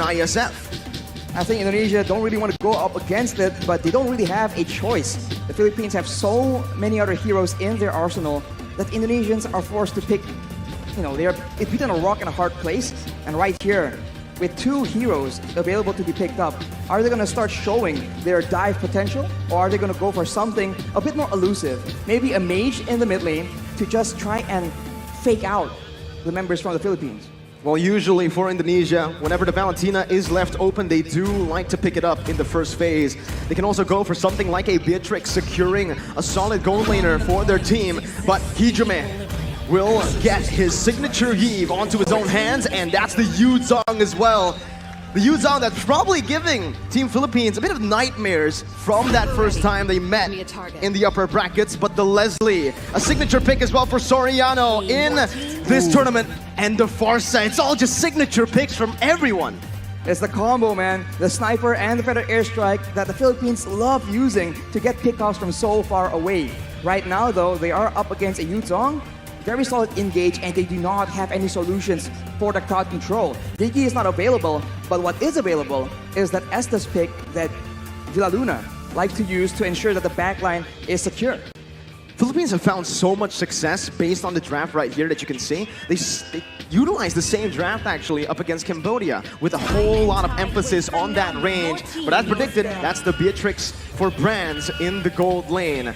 Iesf. I think Indonesia don't really want to go up against it, but they don't really have a choice. The Philippines have so many other heroes in their arsenal that Indonesians are forced to pick, it's between a rock and a hard place. And right here, with two heroes available to be picked up, are they going to start showing their dive potential, or are they going to go for something a bit more elusive? Maybe a mage in the mid lane to just try and fake out the members from the Philippines. Well, usually for Indonesia, whenever the Valentina is left open, they do like to pick it up in the first phase. They can also go for something like a Beatrix, securing a solid gold laner for their team. But Hijime will get his signature heave onto his own hands, and that's the Yuzong as well. The Yuzong that's probably giving Team Philippines a bit of nightmares from that first time they met in the upper brackets. But the Leslie, a signature pick as well for Soriano in this tournament. And the Farsa, it's all just signature picks from everyone. It's the combo, man. The sniper and the feather airstrike that the Philippines love using to get pickoffs from so far away. Right now, though, they are up against a Yuzong. Very solid engage, and they do not have any solutions for the crowd control. Diggy is not available, but what is available is that Estes pick that Villaluna like to use to ensure that the backline is secure. Philippines have found so much success based on the draft right here that you can see. They utilize the same draft actually up against Cambodia with a whole lot of emphasis on that range. But as predicted, that's the Beatrix for Brands in the gold lane.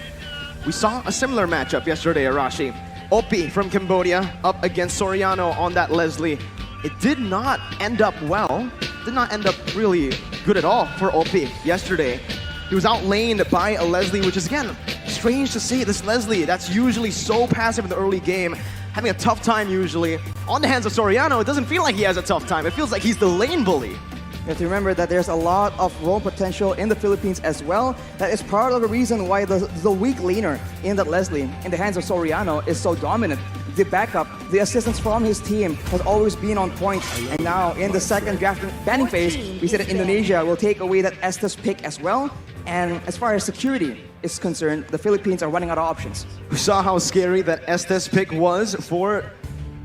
We saw a similar matchup yesterday, Arashi. Opi from Cambodia up against Soriano on that Leslie. It did not end up well. Did not end up really good at all for Opi yesterday. He was outlaned by a Leslie, which is, again, strange to see. This Leslie, that's usually so passive in the early game, having a tough time usually. On the hands of Soriano, it doesn't feel like he has a tough time. It feels like he's the lane bully. You have to remember that there's a lot of roam potential in the Philippines as well. That is part of the reason why the weak laner in that Leslie, in the hands of Soriano, is so dominant. The backup, the assistance from his team has always been on point. And now in the second draft banning phase, we see that Indonesia will take away that Estes pick as well. And as far as security is concerned, the Philippines are running out of options. We saw how scary that Estes pick was for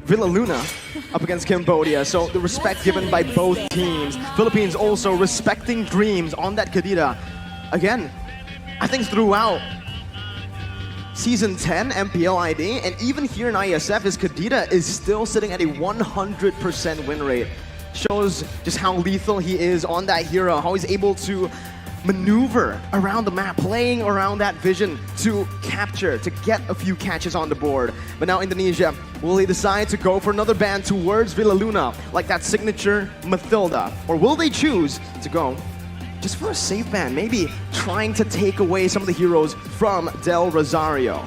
Villaluna up against Cambodia. So the respect given by both teams. Philippines also respecting Dreams on that Kadira. Again, I think throughout Season 10 MPL ID, and even here in Iesf, his Kadira is still sitting at a 100% win rate. Shows just how lethal he is on that hero, how he's able to maneuver around the map, playing around that vision to capture, to get a few catches on the board. But now Indonesia, will they decide to go for another ban towards Villaluna, like that signature Mathilda? Or will they choose to go just for a safe ban, maybe trying to take away some of the heroes from Del Rosario?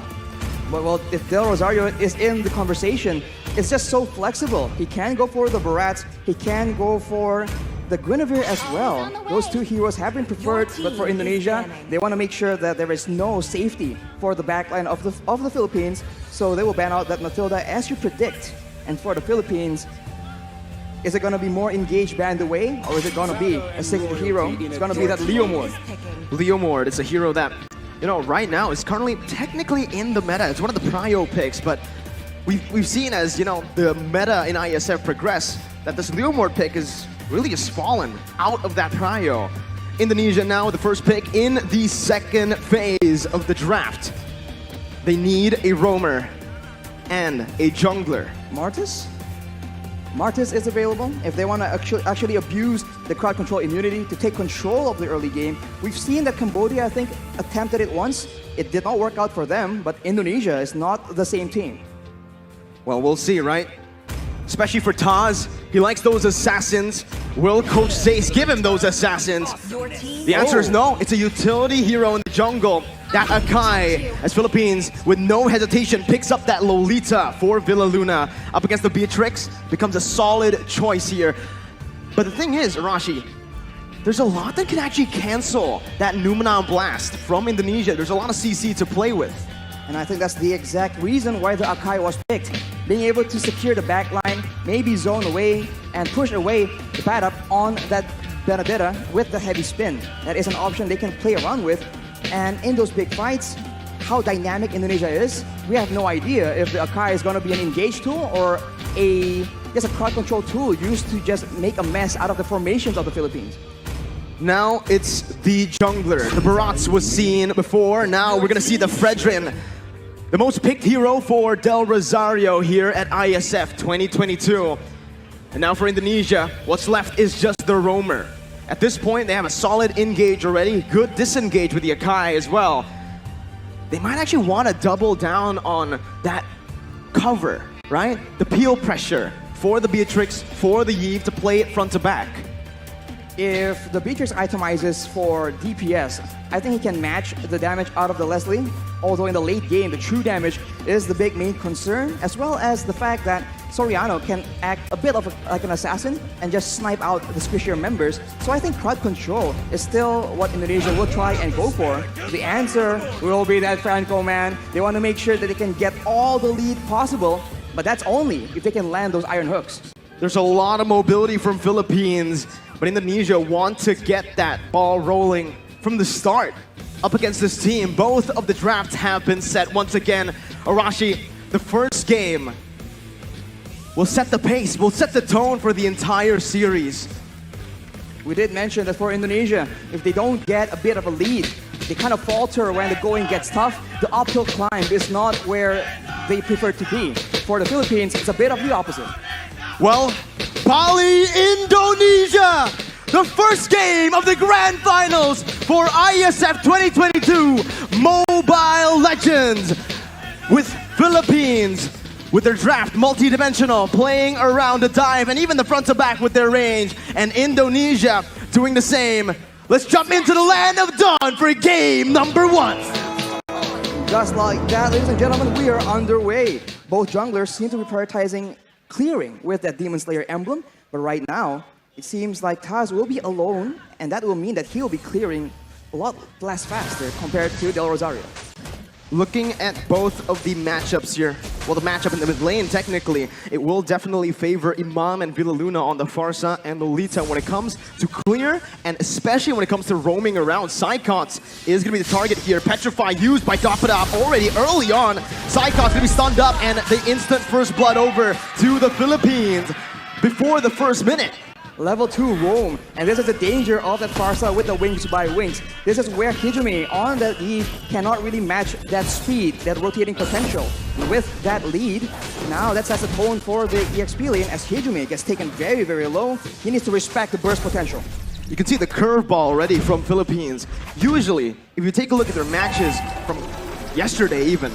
Well, if Del Rosario is in the conversation, it's just so flexible. He can go for the Barats, he can go for the Guinevere as well. Those two heroes have been preferred, but for Indonesia, they want to make sure that there is no safety for the backline of the Philippines, so they will ban out that Mathilda as you predict. And for the Philippines, is it going to be more engaged banned away, or is it going to be a single hero? It's going to be that Leomord. Leomord, it's a hero that, right now is currently technically in the meta. It's one of the prio picks, but we've seen as, the meta in Iesf progress, that this Leomord pick is really just fallen out of that prio. Indonesia now with the first pick in the second phase of the draft. They need a roamer and a jungler. Martis? Martis is available if they want to actually abuse the crowd control immunity to take control of the early game. We've seen that Cambodia, I think, attempted it once. It did not work out for them, but Indonesia is not the same team. Well, we'll see, right? Especially for Taz, he likes those assassins. Will Coach Zace give him those assassins? The answer is no. It's a utility hero in the jungle. That Akai, as Philippines, with no hesitation, picks up that Lolita for Villaluna. Up against the Beatrix, becomes a solid choice here. But the thing is, Arashi, there's a lot that can actually cancel that Numenor Blast from Indonesia. There's a lot of CC to play with. And I think that's the exact reason why the Akai was picked. Being able to secure the backline, maybe zone away, and push away the pad up on that Benedetta with the heavy spin. That is an option they can play around with. And in those big fights, how dynamic Indonesia is, we have no idea if the Akai is going to be an engage tool or a just a crowd control tool used to just make a mess out of the formations of the Philippines. Now it's the jungler. The Barats was seen before. Now we're gonna see the Fredrin, the most picked hero for Del Rosario here at Iesf 2022. And now for Indonesia, what's left is just the roamer. At this point, they have a solid engage already, good disengage with the Akai as well. They might actually want to double down on that cover, right? The peel pressure for the Beatrix, for the Iesf to play it front to back. If the Beatrix itemizes for DPS, I think he can match the damage out of the Leslie. Although in the late game, the true damage is the big main concern, as well as the fact that Soriano can act a bit of like an assassin and just snipe out the squishier members. So I think crowd control is still what Indonesia will try and go for. The answer will be that Franco man. They want to make sure that they can get all the lead possible, but that's only if they can land those iron hooks. There's a lot of mobility from Philippines, but Indonesia want to get that ball rolling from the start. Up against this team, both of the drafts have been set. Once again, Arashi, the first game will set the pace, will set the tone for the entire series. We did mention that for Indonesia, if they don't get a bit of a lead, they kind of falter when the going gets tough. The uphill climb is not where they prefer to be. For the Philippines, it's a bit of the opposite. Well, Bali, Indonesia! The first game of the Grand Finals for Iesf 2022 Mobile Legends with Philippines with their draft multi-dimensional, playing around the dive and even the front to back with their range, and Indonesia doing the same. Let's jump into the land of dawn for game number 1. Just like that, ladies and gentlemen, we are underway. Both junglers seem to be prioritizing clearing with that Demon Slayer emblem, but right now, it seems like Taz will be alone, and that will mean that he will be clearing a lot less faster compared to Del Rosario. Looking at both of the matchups here, well, the matchup in the mid lane, technically, it will definitely favor Imam and Villaluna on the Farsa and Lolita when it comes to clear, and especially when it comes to roaming around. Psychots is going to be the target here. Petrify used by Dapadab already early on. Psychots going to be stunned up, and the instant first blood over to the Philippines before the first minute. Level 2 roam, and this is the danger of that Farsa with the wings by wings. This is where Hijumi on that lead cannot really match that speed, that rotating potential. With that lead, now that sets the tone for the EXP lane as Hijumi gets taken very, very low. He needs to respect the burst potential. You can see the curveball already from Philippines. Usually, if you take a look at their matches from yesterday even,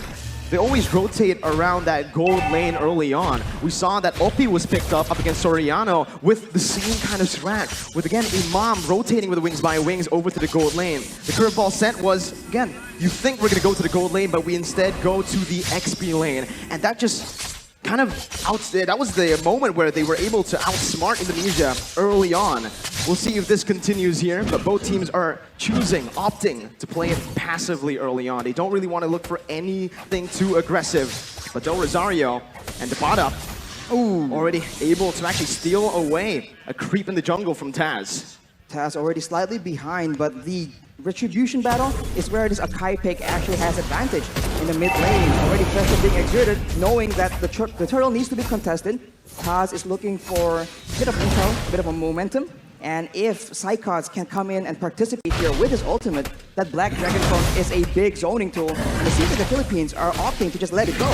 they always rotate around that gold lane early on. We saw that Oppi was picked up against Soriano with the same kind of strat, with again Imam rotating with the wings by wings over to the gold lane. The curveball set was, again, you think we're gonna go to the gold lane, but we instead go to the XP lane. And that just kind of that was the moment where they were able to outsmart Indonesia early on. We'll see if this continues here, but both teams are opting to play it passively early on. They don't really want to look for anything too aggressive. But Del Rosario and Depada already able to actually steal away a creep in the jungle from Taz. Taz already slightly behind, but the Retribution battle is where this Akai pick actually has advantage. In the mid lane, already pressure being exerted, knowing that the turtle needs to be contested. Taz is looking for a bit of intel, a bit of a momentum. And if Psychots can come in and participate here with his ultimate, that Black Dragon Clone is a big zoning tool. And it seems like the Philippines are opting to just let it go.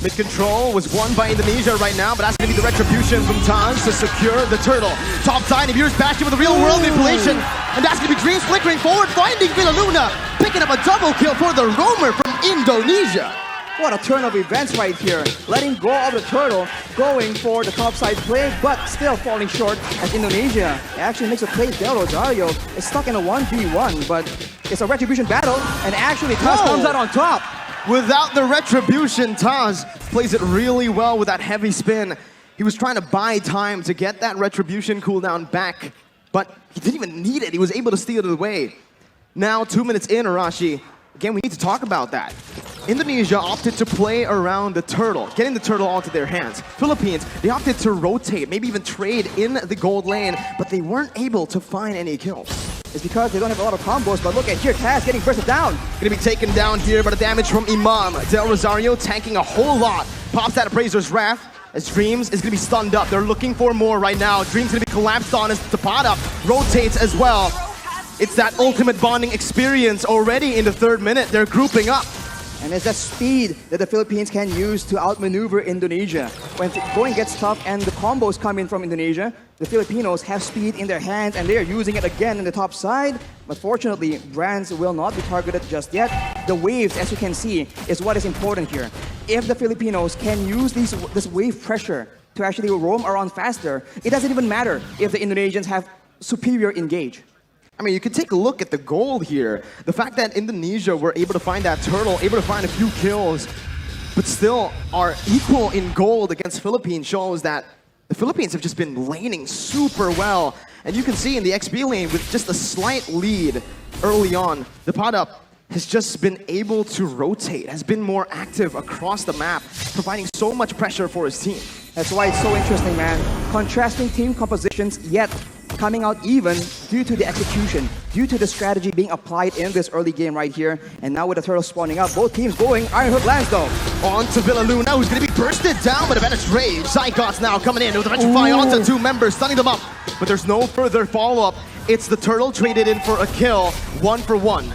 Mid control was won by Indonesia right now, but that's going to be the retribution from Taz to secure the turtle. Top side of Years Bastion with a real world manipulation, and that's going to be Dreams flickering forward, finding Villaluna, picking up a double kill for the roamer from Indonesia. What a turn of events right here. Letting go of the turtle, going for the top side play, but still falling short as Indonesia actually makes a play. Del Rosario is stuck in a 1v1, but it's a retribution battle, and actually Taz comes out on top. Without the retribution, Taz plays it really well with that heavy spin. He was trying to buy time to get that retribution cooldown back, but he didn't even need it. He was able to steal it away. Now, 2 minutes in, Arashi, again, we need to talk about that. Indonesia opted to play around the turtle, getting the turtle onto their hands. Philippines, they opted to rotate, maybe even trade in the gold lane, but they weren't able to find any kills. It's because they don't have a lot of combos, but look at here, Taz getting bursted down. Gonna be taken down here by the damage from Imam. Del Rosario tanking a whole lot. Pops that Appraiser's Wrath. as Dreams is going to be stunned up. They're looking for more right now. Dreams going to be collapsed on as Tapada rotates as well. It's that ultimate bonding experience already in the 3rd minute. They're grouping up. And it's that speed that the Philippines can use to outmaneuver Indonesia. When going gets tough and the combos come in from Indonesia, the Filipinos have speed in their hands and they are using it again in the top side. But fortunately, Brands will not be targeted just yet. The waves, as you can see, is what is important here. If the Filipinos can use this wave pressure to actually roam around faster, it doesn't even matter if the Indonesians have superior engage. I mean, you can take a look at the gold here. The fact that Indonesia were able to find that turtle, able to find a few kills, but still are equal in gold against Philippines shows that the Philippines have just been laning super well. And you can see in the XP lane with just a slight lead early on, the Tapada has just been able to rotate, has been more active across the map, providing so much pressure for his team. That's why it's so interesting, man. Contrasting team compositions, yet coming out even due to the execution, due to the strategy being applied in this early game right here. And now with the turtle spawning up, both teams going. Iron Hook lands though. On to Villaluna, who's going to be bursted down by the Vanish Rage. Zygots now coming in with the Petrify onto 2 members, stunning them up. But there's no further follow-up. It's the turtle traded in for a kill, 1 for 1.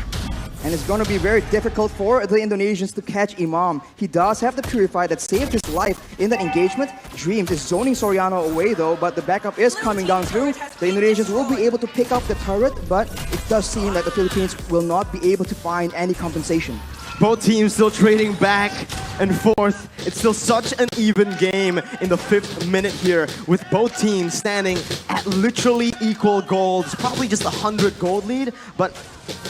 And it's going to be very difficult for the Indonesians to catch Imam. He does have the Purify that saved his life in that engagement. Dreams is zoning Soriano away though, but the backup is coming down through. The Indonesians will be able to pick up the turret, but it does seem like the Philippines will not be able to find any compensation. Both teams still trading back and forth. It's still such an even game in the 5th minute here, with both teams standing at literally equal gold. It's probably just 100 gold lead, but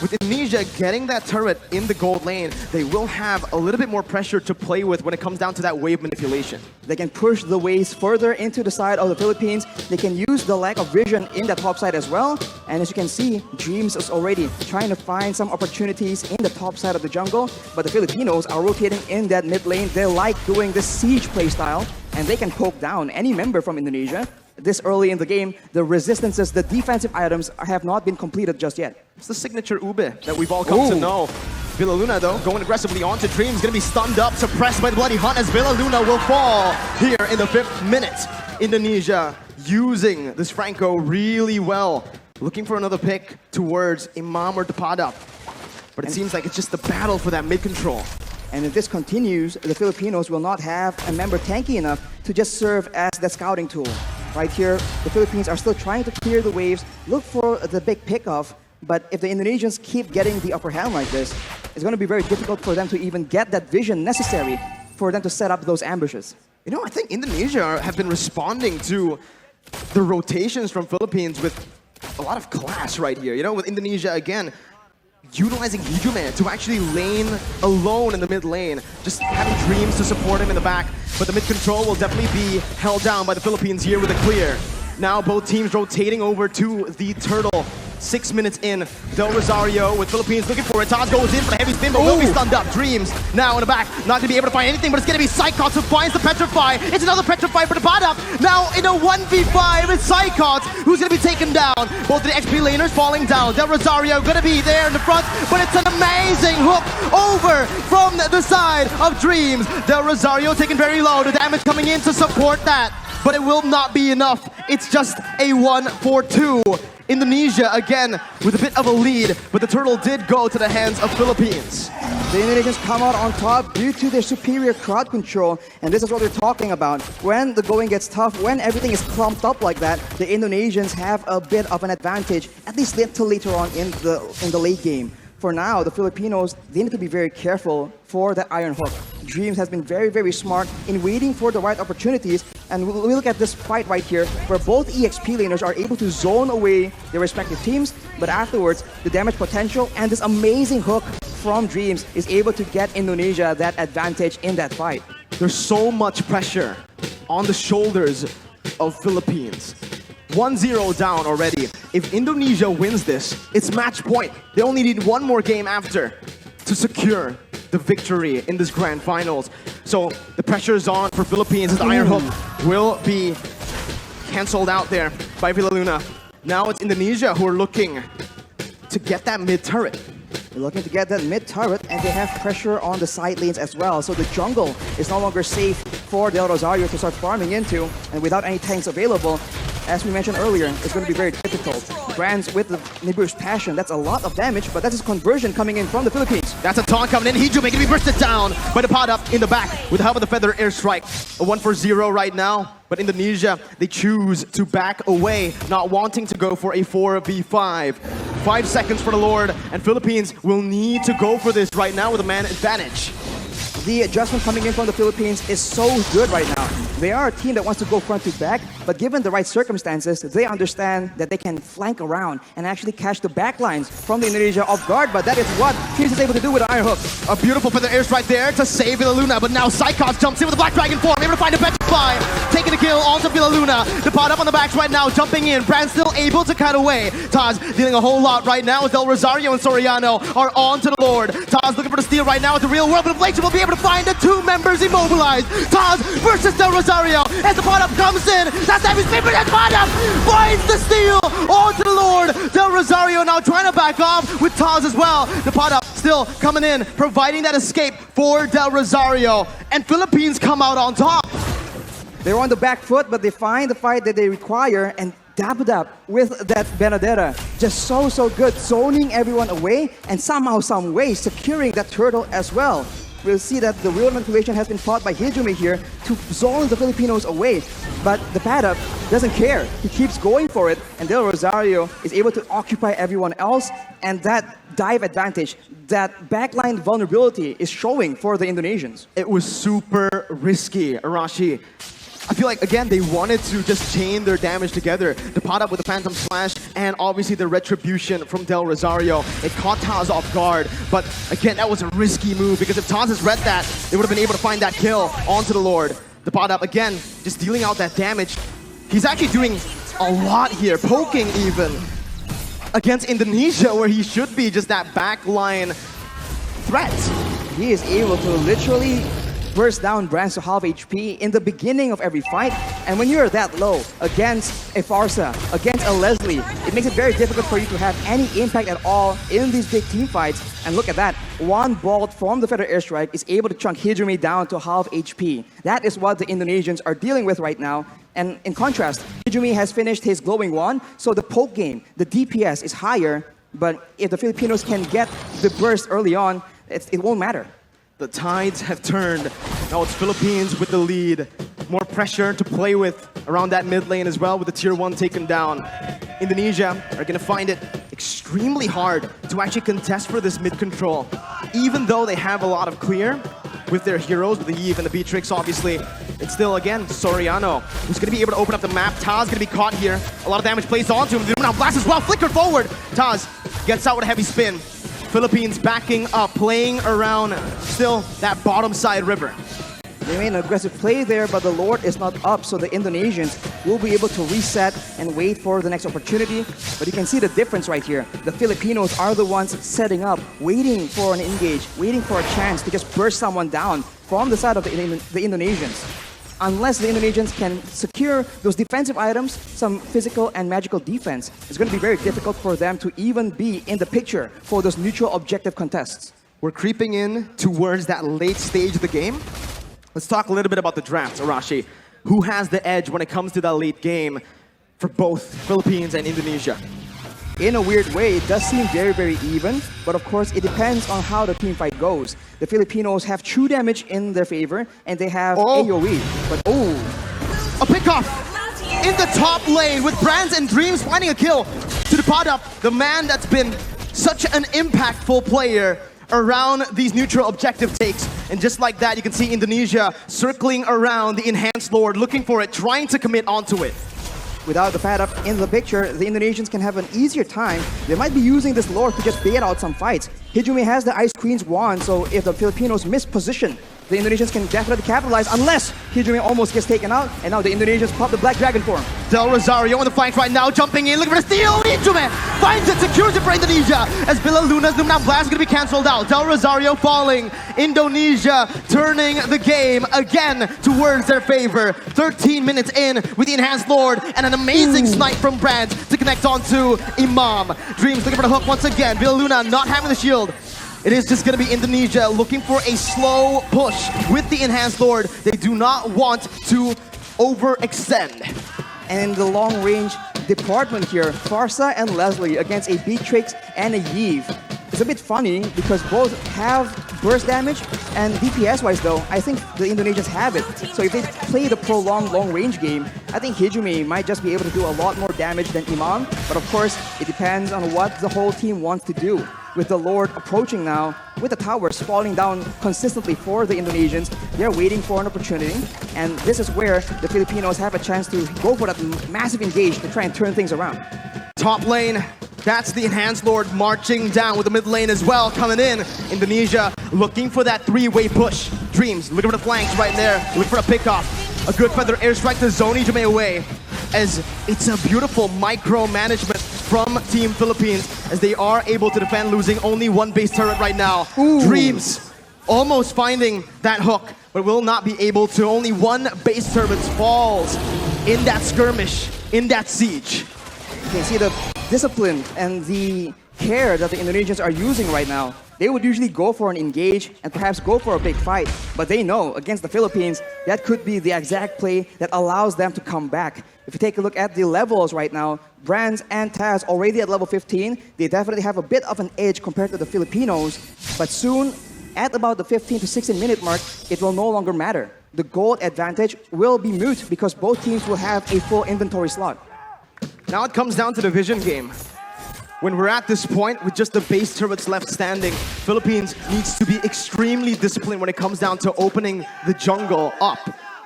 with Indonesia getting that turret in the gold lane, they will have a little bit more pressure to play with when it comes down to that wave manipulation. They can push the waves further into the side of the Philippines. They can use the lack of vision in the top side as well. And as you can see, Dreams is already trying to find some opportunities in the top side of the jungle. But the Filipinos are rotating in that mid lane. They like doing the siege playstyle, and they can poke down any member from Indonesia. This early in the game, the resistances, the defensive items have not been completed just yet. It's the signature Ube that we've all come to know. Villaluna, though, going aggressively onto Dreams, going to be stunned up, suppressed by the Bloody Hunt as Villaluna will fall here in the 5th minute. Indonesia using this Franco really well, looking for another pick towards Imam or Tapada. But it seems like it's just the battle for that mid-control. And if this continues, the Filipinos will not have a member tanky enough to just serve as the scouting tool. Right here, the Philippines are still trying to clear the waves, look for the big pickoff. But if the Indonesians keep getting the upper hand like this, it's going to be very difficult for them to even get that vision necessary for them to set up those ambushes. You know, I think Indonesia have been responding to the rotations from Philippines with a lot of class right here. You know, with Indonesia, again, utilizing Hijume to actually lane alone in the mid lane, just having Dreams to support him in the back. But the mid control will definitely be held down by the Philippines here with a clear. Now both teams rotating over to the turtle. 6 minutes in, Del Rosario with Philippines looking for it. Taz goes in for the heavy spin, but will be stunned up. Dreams now in the back, not going to be able to find anything, but it's going to be Psychots who finds the Petrify. It's another Petrify for the bottom. Now in a 1v5, it's Psychots who's going to be taken down. Both of the XP laners falling down. Del Rosario going to be there in the front, but it's an amazing hook over from the side of Dreams. Del Rosario taken very low, the damage coming in to support that, but it will not be enough. It's just a 1-4-2. Indonesia again with a bit of a lead, but the turtle did go to the hands of Philippines. The Indonesians come out on top due to their superior crowd control, and this is what we're talking about. When the going gets tough, when everything is clumped up like that, the Indonesians have a bit of an advantage, at least until later on in the late game. For now, the Filipinos, they need to be very careful for that Iron Hook. Dreams has been very, very smart in waiting for the right opportunities. And we'll look at this fight right here, where both EXP laners are able to zone away their respective teams. But afterwards, the damage potential and this amazing hook from Dreams is able to get Indonesia that advantage in that fight. There's so much pressure on the shoulders of Philippines. 1-0 down already. If Indonesia wins this, it's match point. They only need one more game after to secure the victory in this grand finals. So the pressure is on for Philippines as the Iron Hook will be cancelled out there by Villaluna. Now it's Indonesia who are looking to get that mid turret. They're looking to get that mid turret, and they have pressure on the side lanes as well. So the jungle is no longer safe for Del Rosario to start farming into, and without any tanks available, as we mentioned earlier, it's going to be very difficult. Brands with the Nibiru's passion, that's a lot of damage, but that's his conversion coming in from the Philippines. That's a taunt coming in. Hijume can be bursted down by the pot up in the back with the help of the feather airstrike. A 1-for-0 right now, but Indonesia, they choose to back away, not wanting to go for a 4v5. 5 seconds for the Lord, and Philippines will need to go for this right now with a man advantage. The adjustment coming in from the Philippines is so good right now. They are a team that wants to go front to back, but given the right circumstances, they understand that they can flank around and actually catch the back lines from the Indonesia off guard, but that is what Teams is able to do with the Iron Hook. A beautiful feather airstrike there to save Villaluna, but now Cyclops jumps in with the Black Dragon form, able to find a petrify, taking a kill onto Villaluna. The pot up on the backs right now, jumping in. Brand still able to cut away. Taz dealing a whole lot right now as Del Rosario and Soriano are on to the Lord. Taz looking for the steal right now at the real world, but Inflation will be able to find the 2 members immobilized. Taz versus Del Rosario as the pot up comes in. That's David's favorite. That pot up finds the steal onto the Lord. Del Rosario now trying to back off with Taz as well. The pot up still coming in, providing that escape for Del Rosario. And Philippines come out on top. They're on the back foot, but they find the fight that they require, and Dabadab with that Benedetta. Just so good, zoning everyone away, and somehow, some way, securing that turtle as well. We'll see that the real manipulation has been fought by Hijume here to zone the Filipinos away. But the Padap doesn't care. He keeps going for it, and Del Rosario is able to occupy everyone else, and that dive advantage, that backline vulnerability is showing for the Indonesians. It was super risky, Arashi. I feel like, again, they wanted to just chain their damage together. The pot up with the Phantom Slash and obviously the retribution from Del Rosario. It caught Taz off guard, but again, that was a risky move because if Taz has read that, they would have been able to find that kill onto the Lord. The pot up, again, just dealing out that damage. He's actually doing a lot here, poking even against Indonesia where he should be just that backline threat. He is able to literally burst down Brands to half HP in the beginning of every fight. And when you're that low against a Farsa, against a Leslie, it makes it very difficult for you to have any impact at all in these big team fights. And look at that, one bolt from the Feather Airstrike is able to chunk Hijume down to half HP. That is what the Indonesians are dealing with right now. And in contrast, Hijume has finished his glowing wand, so the poke game, the DPS is higher, but if the Filipinos can get the burst early on, it won't matter. The tides have turned. Now it's Philippines with the lead. More pressure to play with around that mid lane as well with the tier 1 taken down. Indonesia are going to find it extremely hard to actually contest for this mid control. Even though they have a lot of clear with their heroes, with the Iesf and the Beatrix obviously, it's still again Soriano who's going to be able to open up the map. Taz going to be caught here. A lot of damage placed onto him. Now blast as well, flickered forward. Taz gets out with a heavy spin. Philippines backing up, playing around still that bottom side river. They made an aggressive play there, but the Lord is not up, so the Indonesians will be able to reset and wait for the next opportunity. But you can see the difference right here. The Filipinos are the ones setting up, waiting for an engage, waiting for a chance to just burst someone down from the side of the Indonesians. Unless the Indonesians can secure those defensive items, some physical and magical defense, it's going to be very difficult for them to even be in the picture for those neutral objective contests. We're creeping in towards that late stage of the game. Let's talk a little bit about the draft, Arashi. Who has the edge when it comes to that late game for both Philippines and Indonesia? In a weird way, it does seem very even, but of course, it depends on how the team fight goes. The Filipinos have true damage in their favor, and they have AoE, but a pickoff in the top lane with Brands and Dreams finding a kill to the pot up, the man that's been such an impactful player around these neutral objective takes. And just like that, you can see Indonesia circling around the Enhanced Lord, looking for it, trying to commit onto it. Without the pad up in the picture, the Indonesians can have an easier time. They might be using this Lord to just bait out some fights. Hijume has the Ice Queen's wand, so if the Filipinos miss position the Indonesians can definitely capitalize unless Hijime almost gets taken out. And now the Indonesians pop the Black Dragon form. Del Rosario on the flank right now, jumping in, looking for the steal. Hijime finds it, secures it for Indonesia. As Villaluna's Lumina Blast is going to be cancelled out. Del Rosario falling. Indonesia turning the game again towards their favor. 13 minutes in with the Enhanced Lord and an amazing snipe from Brands to connect onto Imam. Dreams looking for the hook once again. Villaluna not having the shield. It is just going to be Indonesia looking for a slow push with the Enhanced Lord. They do not want to overextend. And in the long-range department here, Farsa and Leslie against a Beatrix and a Iesf. It's a bit funny because both have burst damage, and DPS-wise though, I think the Indonesians have it. So if they play the prolonged long-range game, I think Hijime might just be able to do a lot more damage than Imam. But of course, it depends on what the whole team wants to do. With the Lord approaching now, with the towers falling down consistently for the Indonesians, they're waiting for an opportunity. And this is where the Filipinos have a chance to go for that massive engage to try and turn things around. Top lane, that's the Enhanced Lord marching down with the mid lane as well coming in. Indonesia looking for that three-way push. Dreams looking for the flanks right there, looking for a pickoff. A good feather airstrike to zone Hijime away, as it's a beautiful micromanagement from Team Philippines as they are able to defend, losing only one base turret right now. Dreams almost finding that hook, but will not be able to. Only one base turret falls in that skirmish, in that siege. You can see the discipline and the care that the Indonesians are using right now. They would usually go for an engage and perhaps go for a big fight, but they know against the Philippines, that could be the exact play that allows them to come back. If you take a look at the levels right now, Brands and Taz already at level 15, they definitely have a bit of an edge compared to the Filipinos, but soon, at about the 15 to 16 minute mark, it will no longer matter. The gold advantage will be moot because both teams will have a full inventory slot. Now it comes down to the vision game. When we're at this point with just the base turrets left standing, Philippines needs to be extremely disciplined when it comes down to opening the jungle up.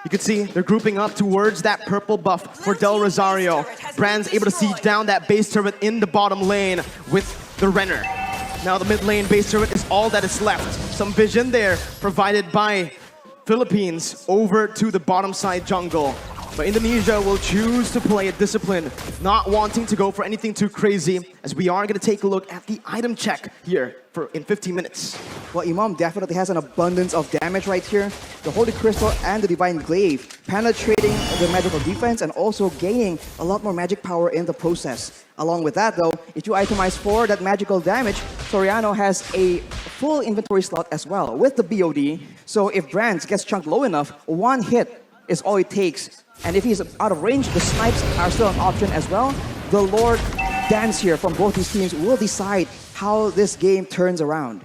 You can see they're grouping up towards that purple buff for Del Rosario. Brand's able to siege down that base turret in the bottom lane with the Renner. Now the mid lane base turret is all that is left. Some vision there provided by Philippines over to the bottom side jungle. But Indonesia will choose to play it disciplined, not wanting to go for anything too crazy, as we are going to take a look at the item check here in 15 minutes. Well, Imam definitely has an abundance of damage right here. The Holy Crystal and the Divine Glaive penetrating the magical defense and also gaining a lot more magic power in the process. Along with that though, if you itemize for that magical damage, Soriano has a full inventory slot as well with the BOD. So if Brands gets chunked low enough, one hit is all it takes. And if he's out of range, the snipes are still an option as well. The Lord dance here from both these teams will decide how this game turns around.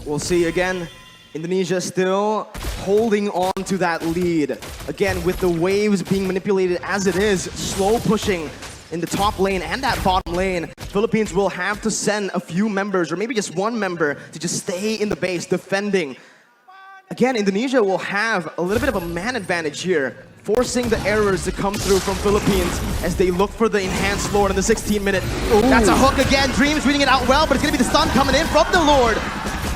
We'll see again. Indonesia still holding on to that lead. Again, with the waves being manipulated as it is, slow pushing in the top lane and that bottom lane. Philippines will have to send a few members, or maybe just one member, to just stay in the base defending. Again, Indonesia will have a little bit of a man advantage here, forcing the errors to come through from Philippines as they look for the Enhanced Lord in the 16-minute. That's a hook again. Dreams reading it out well, but it's going to be the stun coming in from the Lord.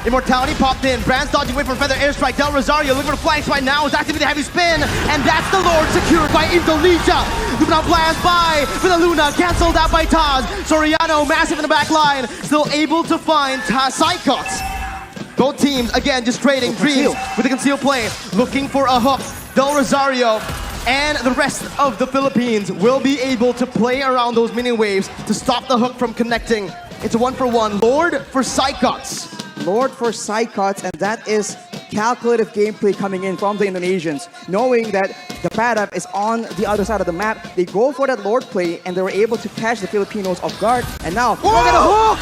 Immortality popped in. Brands dodging away from Feather Airstrike. Del Rosario looking for flanks right now. Is activating the heavy spin. And that's the Lord secured by Indonesia. Lumina Blast by Villaluna. Cancelled out by Taz. Soriano massive in the back line. Still able to find Psychots. Both teams, again, just trading. Dreams with a concealed play. Looking for a hook. Del Rosario and the rest of the Philippines will be able to play around those mini waves to stop the hook from connecting. It's a 1-for-1. Lord for Psychots. Lord for Psychots, and that is calculative gameplay coming in from the Indonesians. Knowing that the Padap is on the other side of the map, they go for that Lord play, and they were able to catch the Filipinos off guard. And now, look at the hook!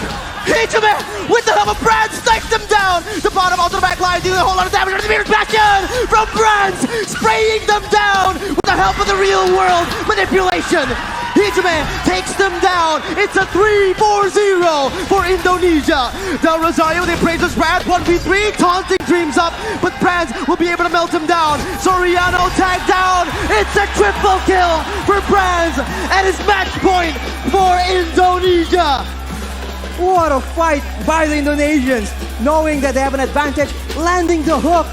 Hijime with the help of Brands snipes them down! The bottom onto the back line, dealing a whole lot of damage. The Bastion from Brands, spraying them down with the help of the real world manipulation. Hijime takes them down. It's a 3-4-0 for Indonesia. Del Rosario, they praise us Brad. 1v3, taunting Dreams up, but Brands will be able to melt him down. Soriano tagged down. It's a triple kill for Brands, and it's match point for Indonesia. What a fight by the Indonesians, knowing that they have an advantage, landing the hook.